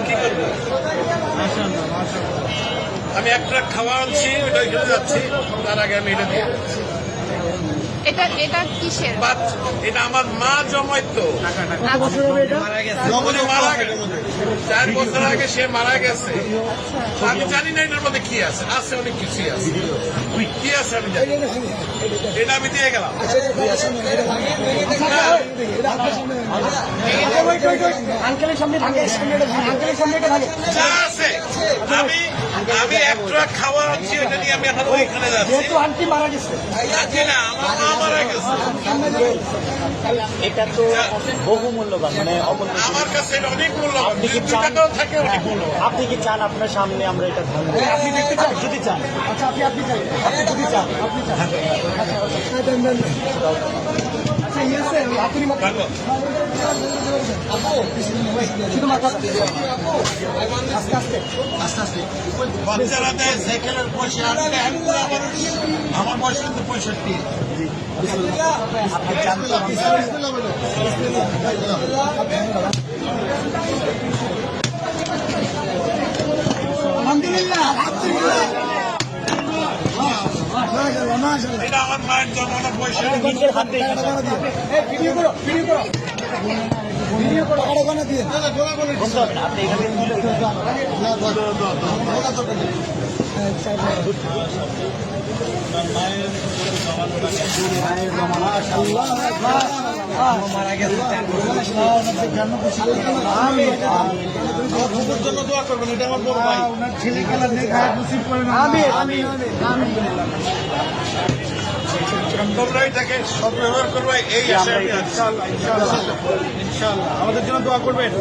কি করবো? আমি এক ট্রাক খাওয়া আনছি, ওটা ওইখানে যাচ্ছি, তার আগে আমি এটা দিয়ে এটা কিসের? এটা আমার মা জমাইতো, মারা গেছে 4 বছর আগে, সে মারা গেছে। আমি জানি না এটার মধ্যে কি আছে, আছে অনেক কিছুই আছে, কি আছে আমি জানি, এটা আমি দিয়ে গেলাম। যা আছে আমি এক ট্রাক খাওয়া আনছি, এটা নিয়ে আমি এখন ওইখানে যাচ্ছি। আন্টি মারা গেছে, না, আমার মা মারা গেছে। এটা তো বহু মূল্যবান, মানে আমার কাছে এটা অনেক মূল্যবান, 2 টাকাও থাকে, অনেক মূল্যবান। আপনি কি চান আপনার সামনে আমরা এটা ভাঙবো? আপনি দেখতে চান? যদি চান, আচ্ছা আপনি চান, আপনি যদি চান, আপনি চান, আচ্ছা ইয়ে আছে, আপনি ভালো। শুধু মাথা আস্তে আস্তে আস্তে আস্তে বাচ্চারা দেয় সাইকেলের পয়সা, আমার বয়স কিন্তু 65। আপনি চান তো আলহামদুলিল্লাহ। এটা আমার মায়ের জন্মানোর পয়সা। নিজের হাতে ভিডিও করো, ভিডিও করো, ভিডিও করো, ওখানে দিয়ে বলতে হবে না, আপনি এখানে মারা গেছে। জন্য দোয়া করবেন, এটা আমার বড় ভাই। ছেলে খেলা দেখা নসিব করে না। তোমরা এটাকে সদ্ব্যবহার করবে, এই আশায় আমি আছি। ইনশাআল্লাহ, ইনশাআল্লাহ, ইনশাআল্লাহ আমাদের জন্য দোয়া করবেন।